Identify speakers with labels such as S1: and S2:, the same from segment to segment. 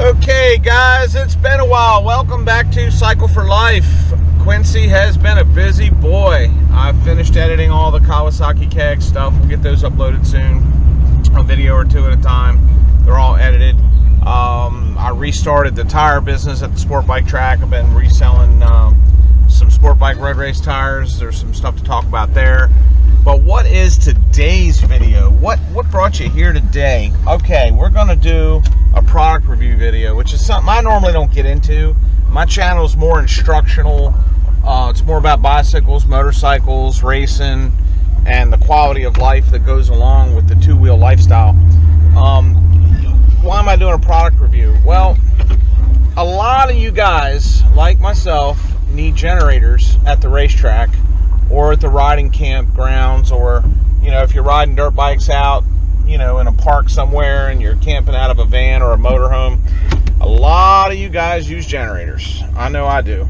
S1: Okay guys, it's been a while. Welcome back to Cycle for Life. Quincy has been a busy boy. I've finished editing all the Kawasaki KX stuff. We'll get those uploaded soon, a video or two at a time. They're all edited. I restarted the tire business at the sport bike track. I've been reselling some sport bike road race tires. There's some stuff to talk about there. But what is today's video? What brought you here today? Okay, we're going to do a product review video, which is something I normally don't get into. My channel is more instructional. It's more about bicycles, motorcycles, racing, and the quality of life that goes along with the two-wheel lifestyle. Why am I doing a product review? Well, a lot of you guys, like myself, need generators at the racetrack or at the riding campgrounds, or if you're riding dirt bikes out in a park somewhere and you're camping out of a van or a motorhome. A lot of you guys use generators. I know I do.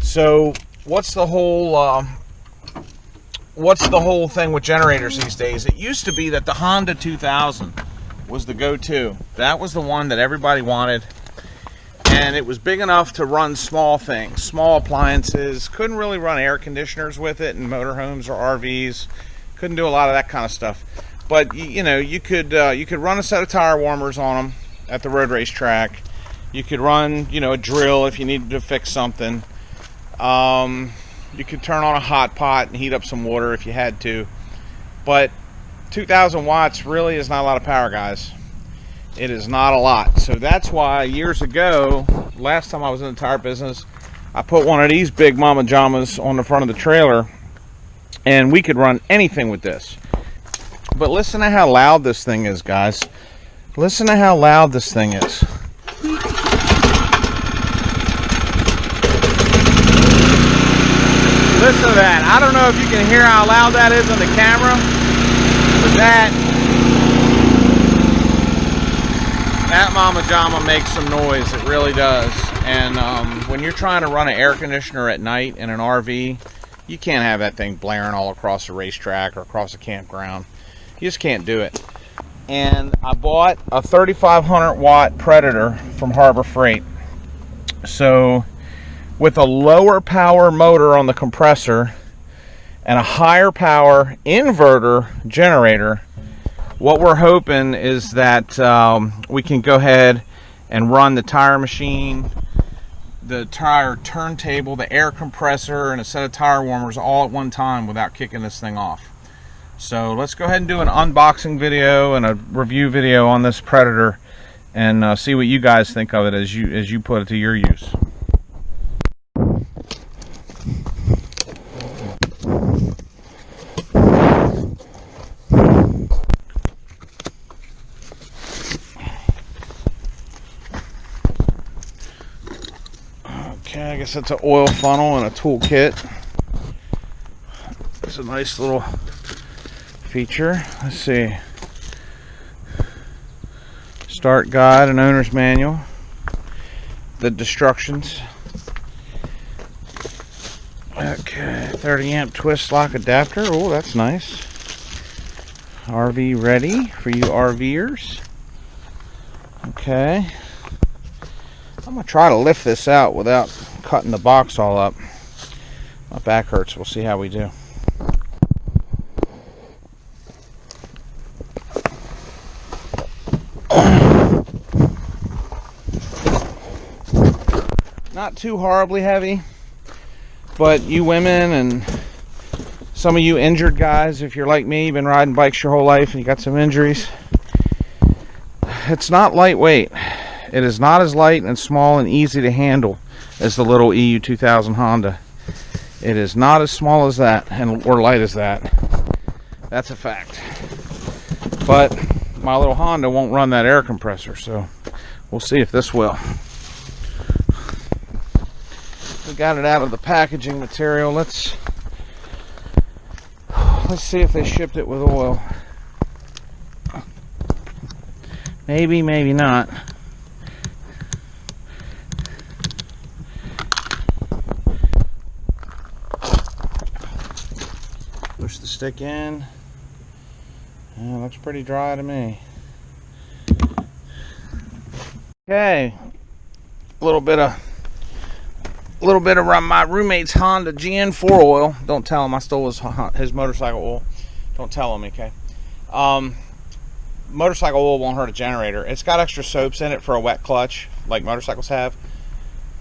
S1: So what's the whole thing with generators these days? It used to be that the Honda 2000 was the go-to. That was the one that everybody wanted, and it was big enough to run small things, small appliances. Couldn't really run air conditioners with it in motorhomes or RVs. Couldn't do a lot of that kind of stuff. But you could run a set of tire warmers on them at the road race track. You could run a drill if you needed to fix something. You could turn on a hot pot and heat up some water if you had to. But 2,000 watts really is not a lot of power, guys. It is not a lot. So that's why years ago, last time I was in the tire business, I put one of these big mama jamas on the front of the trailer, and we could run anything with this. But listen to how loud this thing is, guys. Listen to how loud this thing is. Listen to that. I don't know if you can hear how loud that is on the camera, but that mama jama makes some noise. It really does. And when you're trying to run an air conditioner at night in an RV, you can't have that thing blaring all across the racetrack or across a campground. You just can't do it. And I bought a 3,500 watt Predator from Harbor Freight. So with a lower power motor on the compressor and a higher power inverter generator, what we're hoping is that we can go ahead and run the tire machine, the tire turntable, the air compressor, and a set of tire warmers all at one time without kicking this thing off. So let's go ahead and do an unboxing video and a review video on this Predator and see what you guys think of it as you put it to your use. Okay, I guess that's an oil funnel and a tool kit. It's a nice little feature. Let's see. Start guide and owner's manual. The instructions. Okay, 30 amp twist lock adapter. Oh, that's nice. RV ready for you RVers. Okay. I'm going to try to lift this out without cutting the box all up. My back hurts. We'll see how we do. Not too horribly heavy, but you women and some of you injured guys, if you're like me, you've been riding bikes your whole life and you got some injuries, it's not lightweight. It is not as light and small and easy to handle as the little EU 2000 Honda. It is not as small as that or light as that. That's a fact. But my little Honda won't run that air compressor, so we'll see if this will. We got it out of the packaging material. Let's see if they shipped it with oil. Maybe, maybe not. Push the stick in. Looks pretty dry to me. Okay, a little bit of my roommate's Honda GN4 oil. Don't tell him I stole his motorcycle oil. Don't tell him, okay? Motorcycle oil won't hurt a generator. It's got extra soaps in it for a wet clutch, like motorcycles have.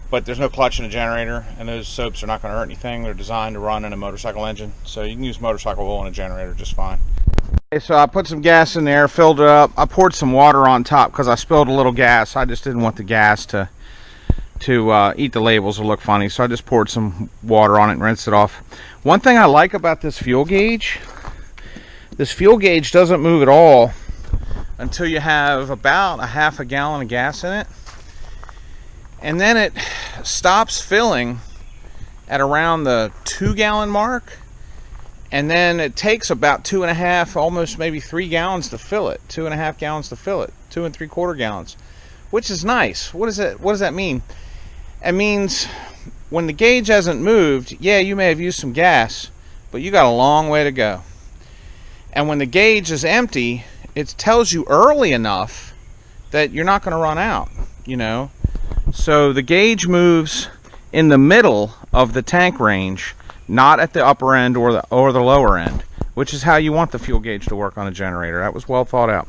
S1: But there's no clutch in a generator, and those soaps are not going to hurt anything. They're designed to run in a motorcycle engine, so you can use motorcycle oil in a generator just fine. Okay, so I put some gas in there, filled it up. I poured some water on top because I spilled a little gas. I just didn't want the gas to eat the labels or look funny, so I just poured some water on it and rinsed it off. One thing I like about this fuel gauge doesn't move at all until you have about a half a gallon of gas in it, and then it stops filling at around the 2-gallon mark, and then it takes about 2.5, almost maybe 3 gallons to fill it. 2.5 gallons to fill it. 2 3/4 gallons, which is nice. What does that mean? It means when the gauge hasn't moved, yeah, you may have used some gas, but you got a long way to go. And when the gauge is empty, it tells you early enough that you're not going to run out, you know. So the gauge moves in the middle of the tank range, not at the upper end or the lower end, which is how you want the fuel gauge to work on a generator. That was well thought out.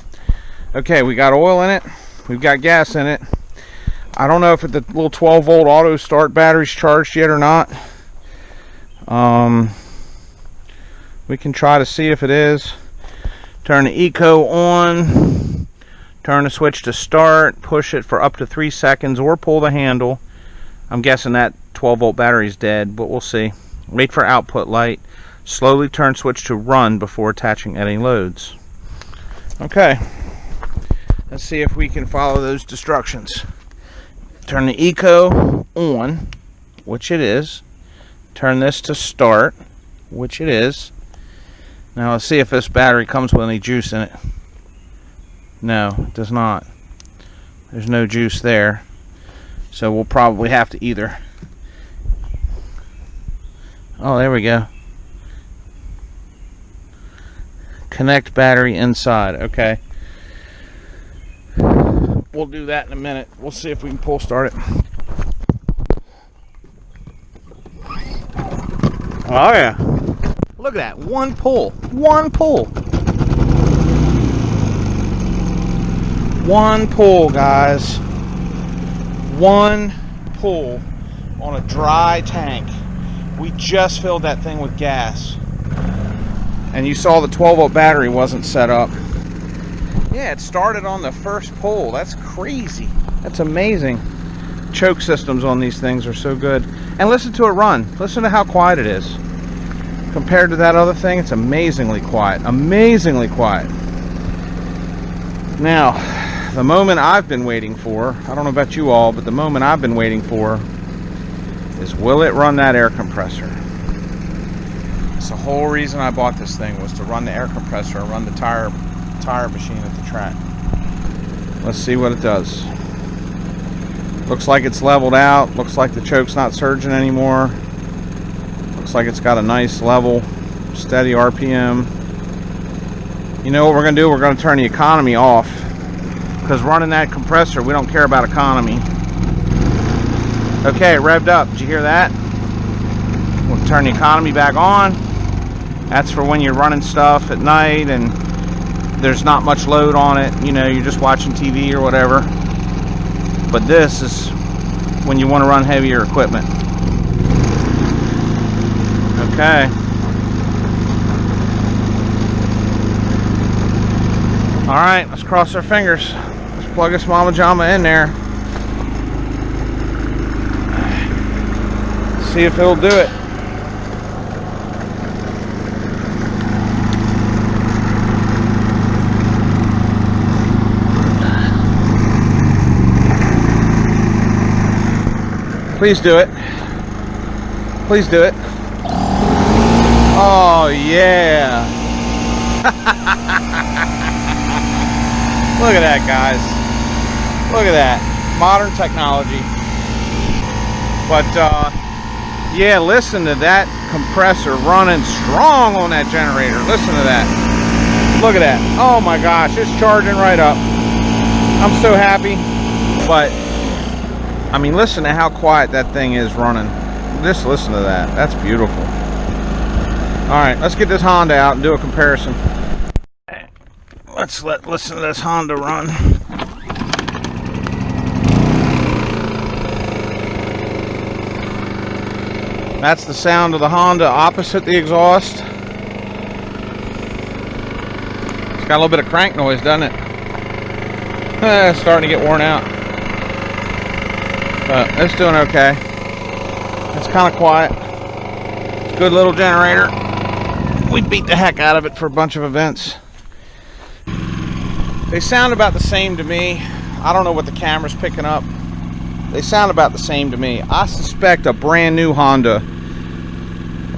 S1: Okay, we got oil in it. We've got gas in it. I don't know if the little 12-volt auto start battery's charged yet or not. We can try to see if it is. Turn the eco on. Turn the switch to start. Push it for up to 3 seconds or pull the handle. I'm guessing that 12-volt battery's dead, but we'll see. Wait for output light. Slowly turn switch to run before attaching any loads. Okay. Let's see if we can follow those instructions. Turn the eco on, which it is. Turn this to start, which it is. Now let's see if this battery comes with any juice in it. No, it does not. There's no juice there. So we'll probably have to either... Oh, there we go. Connect battery inside. Okay. We'll do that in a minute. We'll see if we can pull start it. Oh yeah. Look at that. One pull. One pull. One pull, guys. One pull on a dry tank. We just filled that thing with gas. And you saw the 12-volt battery wasn't set up. Yeah, it started on the first pull. That's crazy. That's amazing. Choke systems on these things are so good. And listen to it run. Listen to how quiet it is. Compared to that other thing, it's amazingly quiet. Amazingly quiet. Now, the moment I've been waiting for, I don't know about you all, but the moment I've been waiting for is, will it run that air compressor? It's the whole reason I bought this thing, was to run the air compressor and run the tire machine at the track. Let's see what it does. Looks like it's leveled out. Looks like the choke's not surging anymore. Looks like it's got a nice level, steady RPM. You know what we're going to do? We're going to turn the economy off, because running that compressor, we don't care about economy. Okay, it revved up. Did you hear that? We'll turn the economy back on. That's for when you're running stuff at night and there's not much load on it. You know, you're just watching TV or whatever. But this is when you want to run heavier equipment. Okay. Alright, let's cross our fingers. Let's plug this Mama Jama in there. See if it'll do it. Please do it. Please do it. Oh, yeah. Look at that, guys. Look at that. Modern technology. But, yeah, listen to that compressor running strong on that generator. Listen to that. Look at that. Oh, my gosh. It's charging right up. I'm so happy. But I mean, listen to how quiet that thing is running. Just listen to that. That's beautiful. All right, let's get this Honda out and do a comparison. Let's listen to this Honda run. That's the sound of the Honda opposite the exhaust. It's got a little bit of crank noise, doesn't it? It's starting to get worn out. But it's doing okay. It's kind of quiet. It's a good little generator. We beat the heck out of it for a bunch of events. They sound about the same to me. I don't know what the camera's picking up. They sound about the same to me. I suspect a brand new Honda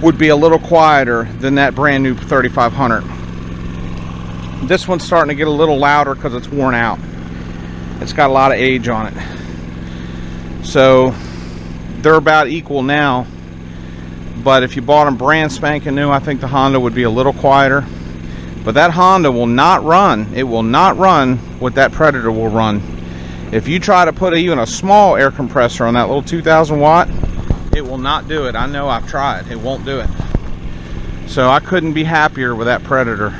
S1: would be a little quieter than that brand new 3500. This one's starting to get a little louder because it's worn out. It's got a lot of age on it. So they're about equal now. But if you bought them brand spanking new, I think the Honda would be a little quieter. But that Honda will not run. It will not run what that Predator will run. If you try to put even a small air compressor on that little 2000 watt, it will not do it. I know, I've tried. It won't do it. So I couldn't be happier with that Predator.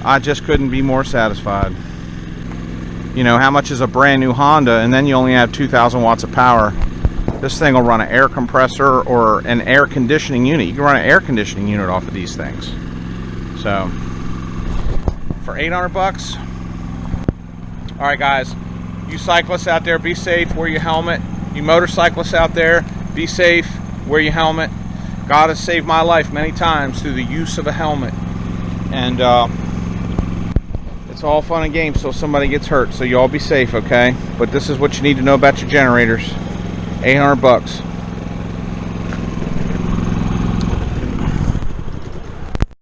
S1: I just couldn't be more satisfied. You know, how much is a brand new Honda, and then you only have 2000 watts of power. This thing will run an air compressor or an air conditioning unit. You can run an air conditioning unit off of these things. So for 800 bucks. All right, guys, you cyclists out there, be safe, wear your helmet. You motorcyclists out there, be safe, wear your helmet. God has saved my life many times through the use of a helmet. And it's all fun and games till somebody gets hurt, so you all be safe, okay? But this is what you need to know about your generators. 800 bucks.